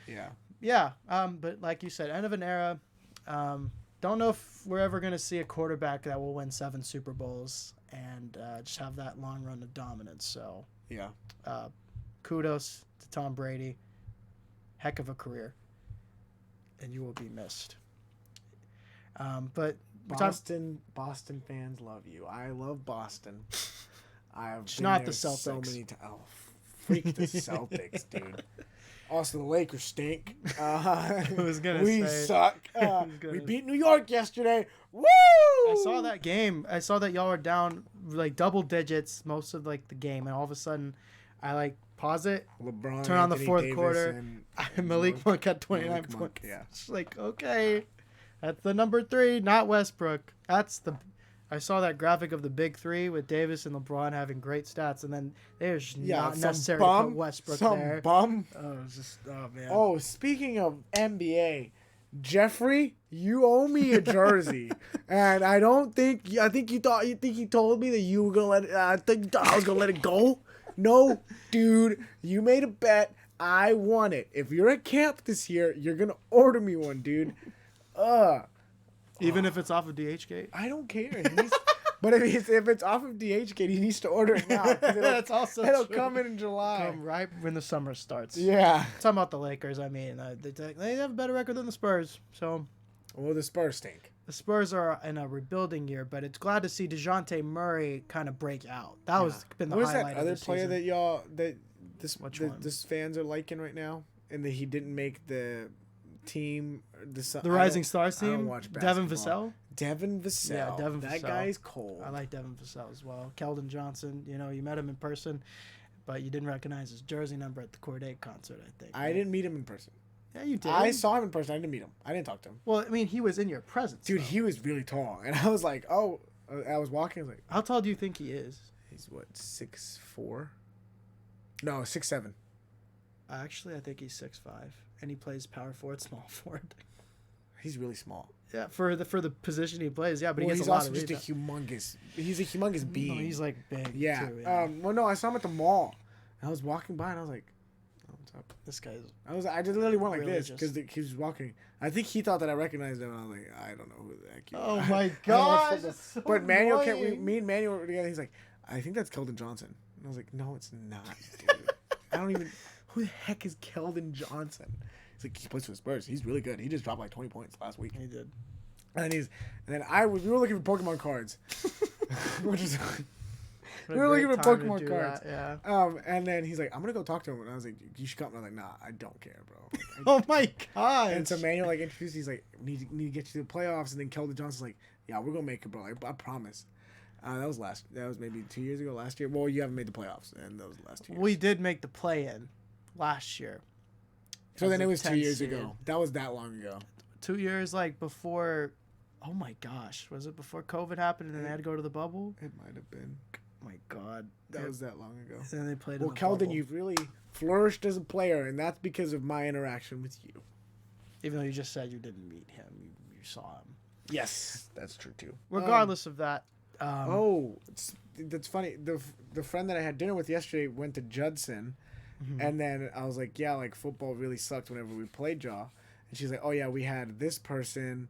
Yeah. Yeah. But like you said, end of an era. Don't know if we're ever gonna see a quarterback that will win 7 Super Bowls and just have that long run of dominance. So Yeah. Kudos to Tom Brady. Heck of a career. And you will be missed. But Boston fans love you. I love Boston. I've Just been not there the Celtics. so many times. Oh, freak the Celtics, dude. Also, the Lakers stink. was gonna we say- suck. was gonna- We beat New York yesterday. Woo! I saw that game. I saw that y'all were down like double digits most of like the game, and all of a sudden, I like pause it, LeBron, turn on the Anthony fourth Davis, quarter. and Malik Monk had 29 Malik Monk, points. yeah. It's like okay, that's the number 3, not Westbrook. That's the. I saw that graphic of the big 3 with Davis and LeBron having great stats, and then there's not necessary to put Westbrook there. Bum. Oh man. Oh, speaking of NBA, Jeffrey, you owe me a jersey, and I think you told me that you were gonna let it. I think you thought I was gonna let it go. No, dude, you made a bet. I won it. If you're at camp this year, you're gonna order me one, dude. Even if it's off of DHgate. I don't care. But if it's off of DHgate, he needs to order it now. 'Cause That's also it'll true. come in July. Come right when the summer starts. Yeah. Talking about the Lakers, I mean, they have a better record than the Spurs. So Well, the Spurs stink. the Spurs are in a rebuilding year, but it's glad to see DeJounte Murray kind of break out. That was been the What is highlight that other of the player season. that Which one? this fans are liking right now, and that he didn't make the team. The Rising Stars I don't team? watch Devin basketball. Vassell? Devin Vassell. Yeah, Devin That Vassell. guy's cold. I like Devin Vassell as well. Keldon Johnson, you met him in person, but you didn't recognize his jersey number at the Corday concert, I think. I didn't meet him in person. Yeah, you did. I saw him in person. I didn't meet him. I didn't talk to him. Well, I mean, he was in your presence. Dude, though. he was really tall, and I was like, oh. I was walking. I was like, How tall do you think he is? he's what, 6'4"? No, 6'7". Actually, I think he's 6'5", and he plays power forward, small forward. He's really small. Yeah, for the position he plays, yeah, but Well, he he's gets a lot also of just rebounds. he's a humongous being. No, he's like big. Yeah. Too, yeah. Well, no, I saw him at the mall. And I was walking by, and I was like, oh, what's up? This guy's I just literally went like Really this just- because he was walking. I think he thought that I recognized him. And I was like, I don't know who the heck you Oh are. my I don't watch gosh, football. that's so But Manuel annoying. me and Manuel were together. He's like, I think that's Keldon Johnson. And I was like, no, it's not, dude. I don't even. Who the heck is Keldon Johnson? He's like, he plays for the Spurs. He's really good. He just dropped like 20 points last week. he did. And we were looking for Pokemon cards, which is. We were looking for Pokemon cards. Yeah. And then he's like, I'm gonna go talk to him. And I was like, you should come. And I was like, nah, I don't care, bro. Like, Oh my god. and so Manuel like introduced. He's like, need to get you to the playoffs. And then Keldon Johnson's like, yeah, we're gonna make it, bro. I promise. That was maybe 2 years ago. Last year. Well, you haven't made the playoffs, and that was the last 2 years. We did make the play-in last year. So as then a it was 2 10 years seed. ago. That was that long ago. 2 years like before. Oh my gosh, was it before COVID happened and then they had to go to the bubble? It might have been. Oh my God, That was that long ago. And then they played. Well, in the Keldon, bubble. you've really flourished as a player, and that's because of my interaction with you. Even though you just said you didn't meet him, you saw him. Yes, that's true too. Regardless of that. That's funny. The friend that I had dinner with yesterday went to Judson, and then I was like, yeah, like football really sucked whenever we played Jaw, and she's like, oh yeah, we had this person,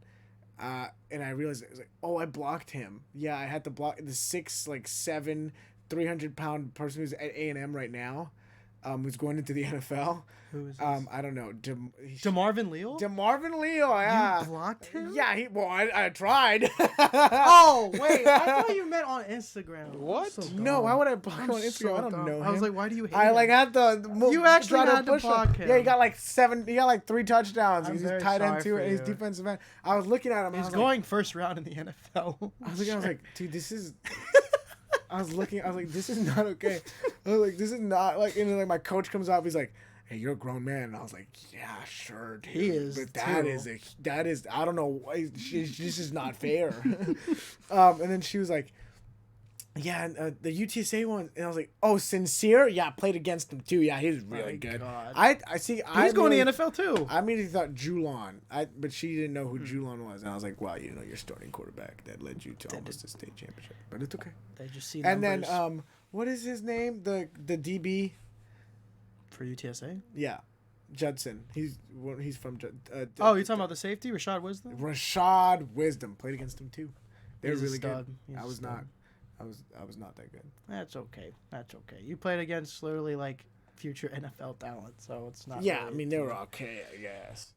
and I realized it was like, oh, I blocked him. Yeah, I had to block the 6'7", 300-pound person who's at A&M right now, who's going into the NFL. Who is this? I don't know. DeMarvin Leal? DeMarvin Leal, yeah. You blocked him? Yeah, I tried. Oh, wait. I thought you meant on Instagram. What? So No, why would I block him I'm on Instagram? so I don't dumb. know him. I was like, why do you hate I him? like had to. You actually try had to push block him. Yeah, he got like 3 touchdowns. I'm He's very tight end sorry too, for and he's you. defensive end. I was looking at him. He's going first round in the NFL. I was like, dude, this is. I was like, this is not okay. I was like, this is not like. And then like my coach comes up, he's like, hey, you're a grown man. And I was like, yeah, sure, dude. He is, But too. that is, I don't know. This is not fair. And then she was like, yeah, and, the UTSA one. And I was like, oh, Sincere? Yeah, I played against him too. Yeah, he's really My good. God. I see. He's going to the NFL too. I immediately thought Julon. But she didn't know who Julon was. And I was like, wow, your starting quarterback that led you to almost a state championship. But it's okay. They just see And numbers then, what is his name? The DB? for UTSA. Yeah, Judson. He's from. You're talking about the safety, Rashad Wisdom? Rashad Wisdom played against him too. They're He's a really stud. good. He's I a was stud. not. I was not that good. That's okay. That's okay. You played against literally like future NFL talent, so it's not. Yeah, really I mean a they were team. okay, I guess.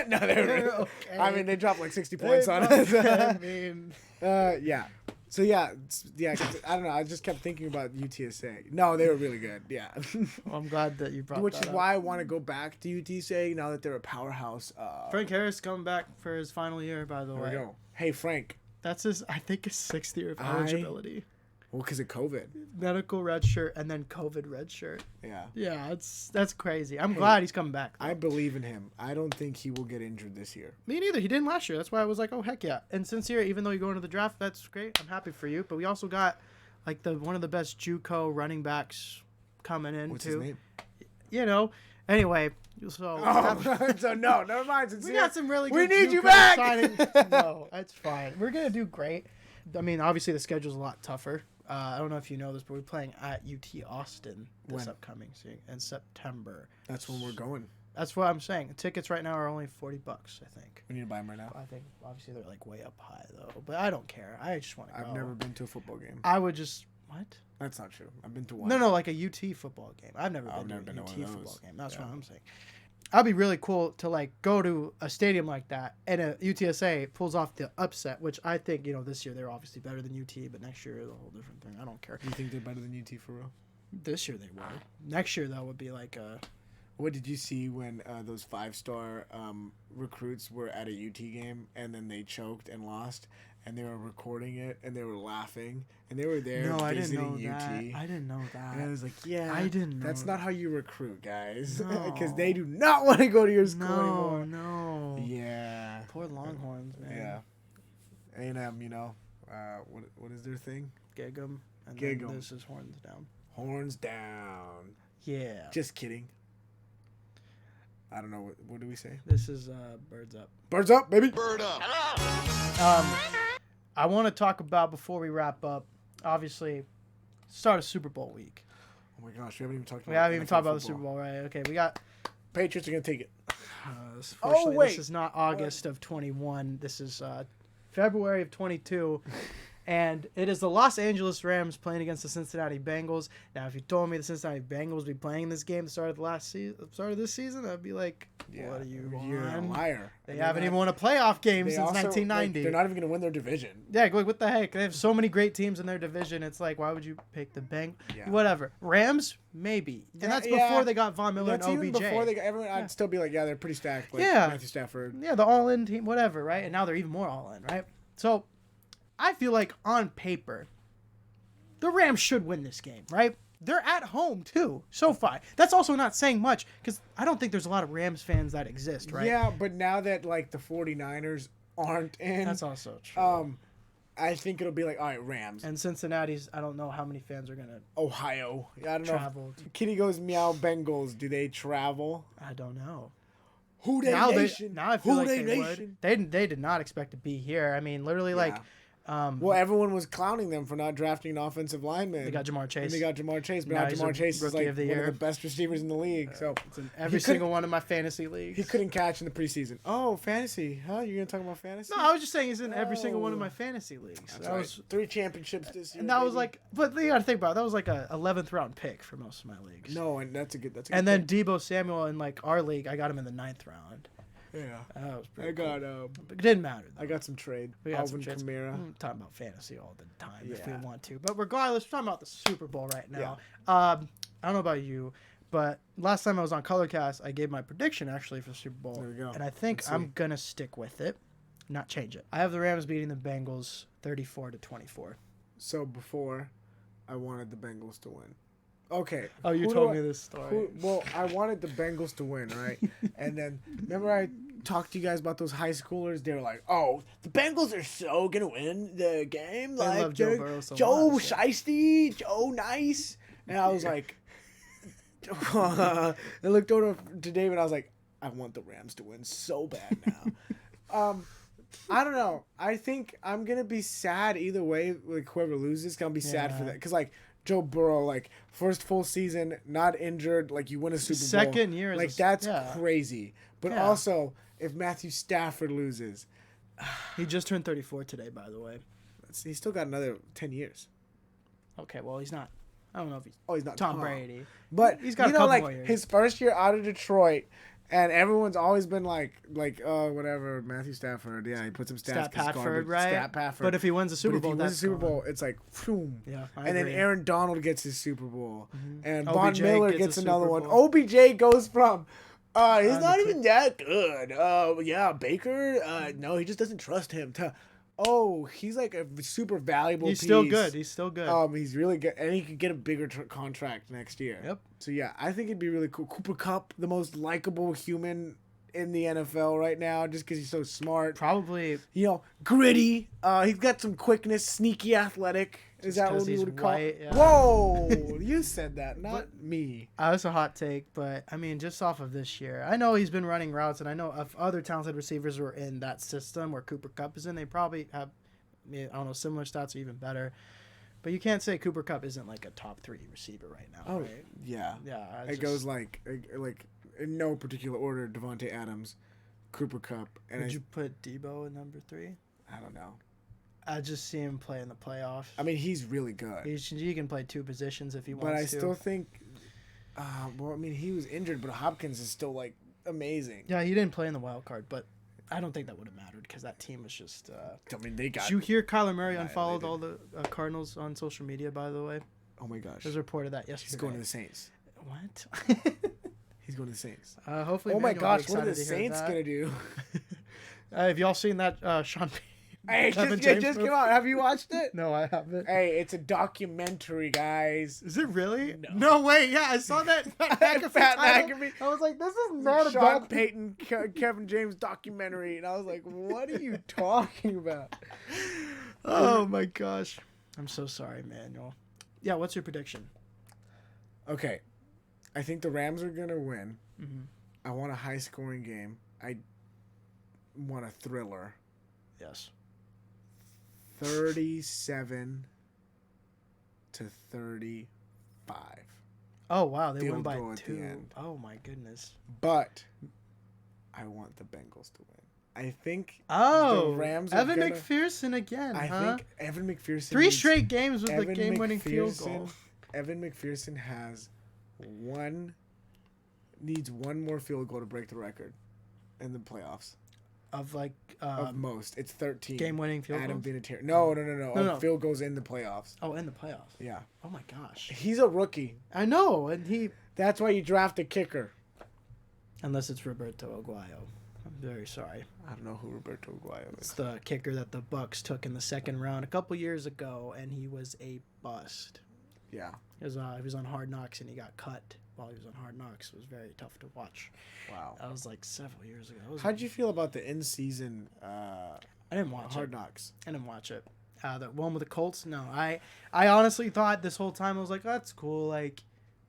No, they were. They're okay. I mean, they dropped like 60 points on I us. mean, Yeah. So yeah. 'Cause I don't know. I just kept thinking about UTSA. No, they were really good. Yeah. I'm glad that you brought Which that is up. why I want to go back to UTSA now that they're a powerhouse. Frank Harris coming back for his final year, by the There way. we go. Hey Frank. That's I think his 6th year of I- eligibility. Well, because of COVID. Medical red shirt and then COVID red shirt. Yeah. Yeah, that's crazy. I'm glad he's coming back. I believe in him. I don't think he will get injured this year. Me neither. He didn't last year. That's why I was like, oh heck yeah. And Sincere, even though you're going to the draft, that's great. I'm happy for you. But we also got like one of the best JUCO running backs coming in What's too. his name? You know. Anyway, so So no, never mind. we got some really We good need you JUCO back! signing. No, that's fine. We're gonna do great. I mean, obviously the schedule's a lot tougher. I don't know if you know this, but we're playing at UT Austin this When? upcoming season in September. That's when we're going. That's what I'm saying. Tickets right now are only $40, I think. We need to buy them right now. I think obviously they're like way up high though, but I don't care. I just want to go. I've never been to a football game. I would just what? That's not true. I've been to one. No, like a UT football game. I've never I've never been been to to a one UT of those. football game. That's Yeah. what I'm saying. That'd be really cool to like go to a stadium like that, and a UTSA pulls off the upset, which I think this year they're obviously better than UT, but next year is a whole different thing. I don't care. You think they're better than UT for real? This year they will. Next year though would be like What did you see when those 5-star recruits were at a UT game and then they choked and lost and they were recording it and they were laughing and they were there no, I didn't know visiting UT? that. I didn't know that. And I was like, yeah, I didn't know That's that. not how you recruit, guys. Because No. they do not want to go to your school No, anymore. no. Yeah. Poor Longhorns, man. Yeah. A&M, what is their thing? Gig 'em, and Gig then 'em. this is horns down. Horns down. Yeah. Just kidding. I don't know. What do we say? This is birds up. Birds up, baby. Bird up. I want to talk about before we wrap up. Obviously, start of Super Bowl week. Oh my gosh, we haven't even talked about We haven't even NFL talked about the football. Super Bowl, right? Okay, we got. Patriots are going to take it. Fortunately, wait. This is not August of 21. This is February of 22. And it is the Los Angeles Rams playing against the Cincinnati Bengals. Now, if you told me the Cincinnati Bengals would be playing this game at the start of this season, I'd be like, what are you You're a on? liar. They And they're haven't not- even won a playoff game they since also, like, 1990. they're not even going to win their division. Yeah, like what the heck? They have so many great teams in their division. It's like, why would you pick the Bengals? Yeah. Whatever. Rams, maybe. And that's Yeah. before they got Von Miller That's and even OBJ. before they got everyone. I'd still be like, yeah, they're pretty stacked. Like Yeah. Matthew Stafford. Yeah, the all-in team, whatever, right? And now they're even more all-in, right? So, I feel like on paper, the Rams should win this game, right? They're at home too. SoFi. That's also not saying much because I don't think there's a lot of Rams fans that exist, right? Yeah, but now that like the 49ers aren't in, That's also true. I think it'll be like, all right, Rams. And Cincinnati's, I don't know how many fans are gonna Ohio. I don't travel. know. Kitty goes meow Bengals. Do they travel? I don't know. Who they nation? Now I feel Who like they they nation? would. They did not expect to be here. I mean, literally, like, well, everyone was clowning them for not drafting an offensive lineman. they got Jamar Chase. And they got Jamar Chase, but Now now he's Jamar a Chase is rookie like of the one of year. the best receivers in the league. So It's in every single one of my fantasy leagues. he couldn't catch in the preseason. Oh, fantasy? Huh? You're gonna talk about fantasy? No, I was just saying he's in every single one of my fantasy leagues. That's That right. was, 3 championships this year. and that was baby. like, but you got to think about it, that was like a 11th round pick for most of my leagues. No, and that's a good. And then Debo Samuel in like our league, I got him in the 9th round. yeah, That was pretty I got cool. But it didn't matter. Though. I got some trade. We got Alvin some trades. Kamara. We're talking about fantasy all the time if we Yeah. want to. But regardless, we're talking about the Super Bowl right now. Yeah. I don't know about you, but last time I was on Colorcast, I gave my prediction actually for the Super Bowl. There we go. And I think Let's see. I'm going to stick with it, not change it. I have the Rams beating the Bengals 34-24. So before, I wanted the Bengals to win. Okay. Oh, you who told do me I- this story. Well, I wanted the Bengals to win, right? And then remember I talked to you guys about those high schoolers. They were like, "Oh, the Bengals are so gonna win the game. They Like love Joe they're- Burrow so Joe much, yeah." Shiesty, Joe Nice." And I was like, I looked over to David. And I was like, "I want the Rams to win so bad now." I don't know. I think I'm gonna be sad either way. Like whoever loses, gonna be sad for Yeah. that. Because like Joe Burrow, like first full season, not injured, like you win a Super Bowl. Second year, Like that's yeah. crazy. But Yeah. also, if Matthew Stafford loses, He just turned 34 today, by the way. he's still got another 10 years. Okay, well he's not. I don't know if he's Oh, he's not Tom Brady. But He's got you a know, couple like more years. his first year out of Detroit, and everyone's always been like, oh, whatever, Matthew Stafford. Yeah, he put some stats. Stat 'cause Patford, garbage. right? Stat Patford. But if he wins the Super But if Bowl, he wins that's the Super gone. Bowl, it's like, phew. Yeah, I And then agree. Aaron Donald gets his Super Bowl, and OBJ Von Miller gets a gets another Super one. Bowl. OBJ goes from, he's On not the even that good. Yeah, Baker. No, he just doesn't trust him. Oh, he's like a super valuable. He's piece. still good. He's still good. He's really good, and he could get a bigger contract next year. Yep. So yeah, I think it'd be really cool. Cooper Kupp, the most likable human in the NFL right now, just because he's so smart. Probably Gritty. He's got some quickness, sneaky, athletic. Is Just that 'cause what you he's would call? white, yeah. Whoa, you said that, not me. That's a hot take, but I mean, just off of this year, I know he's been running routes, and I know if other talented receivers were in that system where Cooper Kupp is in, they probably have, I don't know, similar stats or even better. But you can't say Cooper Kupp isn't like a top 3 receiver right now, Oh right? yeah, Yeah, it goes like in no particular order: Devontae Adams, Cooper Kupp, and Would you put Debo at number 3? I don't know. I just see him play in the playoffs. I mean, he's really good. He can play 2 positions if he wants But to. I still think, well, I mean, he was injured, but Hopkins is still like amazing. Yeah, he didn't play in the wild card, but I don't think that would have mattered because that team was just. I mean, they got. Did you hear Kyler Murray annihilated. unfollowed all the Cardinals on social media? By the way, Oh my gosh, there's a report of that yesterday. he's going to the Saints. What? He's going to the Saints. Hopefully. Oh my Emmanuel will be gosh, what are the excited to hear Saints that. gonna do? Have y'all seen that Sean? Hey, Kevin it James just movie? came out. Have you watched it? No, I haven't. Hey, it's a documentary, guys. Is it really? No. No way. Yeah, I saw that. Pat Pat title. McAfee. I was like, this is not Sean about. Payton, Kevin James documentary, and I was like, "What are you talking about?" Oh my gosh. I'm so sorry, Manuel. Yeah, what's your prediction? Okay, I think the Rams are gonna win. Mm-hmm. I want a high-scoring game. I want a thriller. Yes. 37-35. Oh wow, they Field won by goal at the 2. end. Oh my goodness. But I want the Bengals to win. I think Oh, the Rams are Evan gonna- McPherson again. I huh? think Evan McPherson 3 needs- straight games with the Evan game-winning field McPherson- goal. Evan McPherson needs one more field goal to break the record in the playoffs. Of like Of most. It's 13. game-winning field Adam goals. Vinatieri. No. No. Field goals in the playoffs. Oh, in the playoffs. Yeah. Oh my gosh. He's a rookie. I know, and he. That's why you draft a kicker. Unless it's Roberto Aguayo. I'm very sorry. I don't know who Roberto Aguayo It's is. the kicker that the Bucks took in the second round a couple years ago, and he was a bust. Yeah. He was on Hard Knocks and he got cut while he was on Hard Knocks. It was very tough to watch. Wow. That was like several years ago. How'd you feel about the in-season I didn't watch Hard Knocks? I didn't watch it. The one with the Colts? No. I honestly thought this whole time, I was like, oh, that's cool. Like,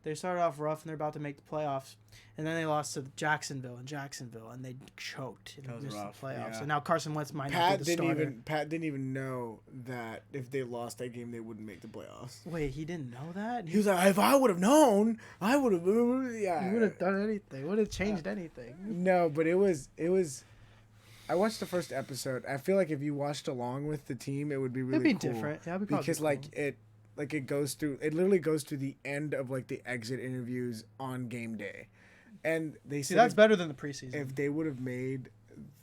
they started off rough and they're about to make the playoffs. And then they lost to Jacksonville, and they choked and missed the playoffs. Yeah. And now Carson Wentz might not be the starter. Pat didn't even know that if they lost that game, they wouldn't make the playoffs. Wait, he didn't know that? He was like, if I would have known, I would have. Yeah. He would have done anything. Would have changed anything. No, but it was. I watched the first episode. I feel like if you watched along with the team, it would be really It'd be cool. different. Yeah, because it goes through. It literally goes to the end of like the exit interviews on game day, and they said that's better than the preseason. If they would have made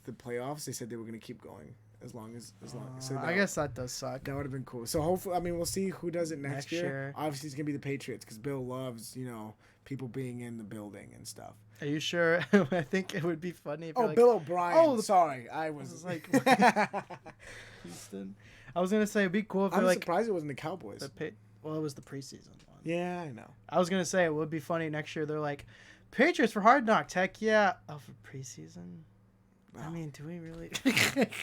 the playoffs, they said they were going to keep going as long as. So I guess that does suck. That would have been cool. So hopefully, I mean, we'll see who does it next year. Obviously, it's going to be the Patriots because Bill loves people being in the building and stuff. Are you sure? I think it would be funny if Bill O'Brien. Sorry, I was like Houston. I was gonna say it'd be cool if I'm surprised it wasn't the Cowboys. It was the preseason one. Yeah, I know. I was gonna say it would be funny next year. They're like, Patriots for Hard Knocks. Heck yeah. Oh, for preseason. I mean, do we really?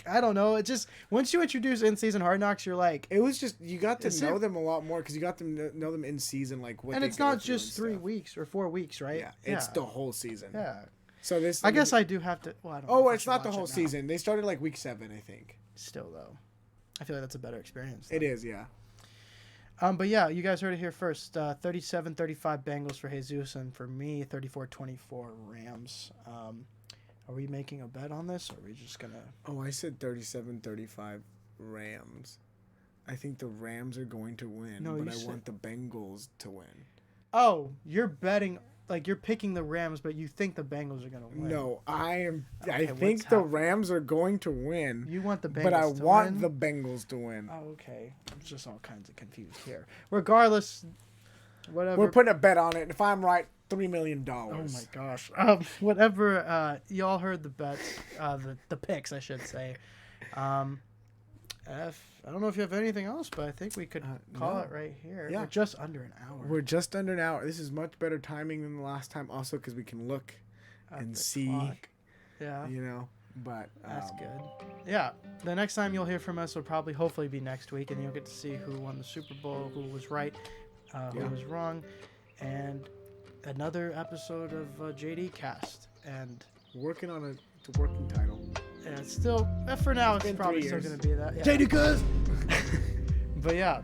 I don't know. It just once you introduce in-season Hard Knocks, you're like, it was just you got to know them a lot more because you got to know them in season, like what. And it's not just 3 weeks or 4 weeks, right? Yeah, it's the whole season. Yeah. So this. I guess I do have to. Well, I don't know it's not the whole season. They started like week 7, I think. Still though, I feel like that's a better experience. It is, yeah. But yeah, you guys heard it here first. 37-35 Bengals for Jesus, and for me, 34-24 Rams. Are we making a bet on this, or are we just gonna? Oh, I said 37-35 Rams. I think the Rams are going to win, but I want the Bengals to win. Oh, you're betting. Like, you're picking the Rams, but you think the Bengals are going to win. No, I am. Okay, I think the Rams are going to win. You want the Bengals but I want the Bengals to win. Oh, okay. I'm just all kinds of confused here. Regardless, whatever. We're putting a bet on it. If I'm right, $3 million. Oh, my gosh. Whatever. Y'all heard the bets. The picks, I should say. I don't know if you have anything else, but I think we could call it right here. Yeah. We're just under an hour. This is much better timing than the last time, also because we can look and see. Clock. Yeah. But that's good. Yeah. The next time you'll hear from us will hopefully be next week, and you'll get to see who won the Super Bowl, who was right, who was wrong, and another episode of JD Cast. And working on a working title. And it's still, for now, it's probably still going to be that. Yeah. JD Cast! But yeah,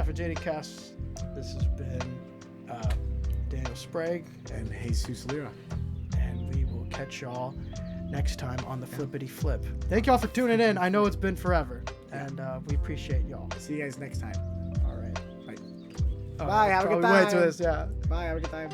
for JD Cast, this has been Daniel Sprague. And Jesus Lira. And we will catch y'all next time on the Flippity Flip. Thank y'all for tuning in. I know it's been forever. And we appreciate y'all. See you guys next time. All right. Bye. Bye. Have a good time. Wait to this, yeah. Bye. Have a good time.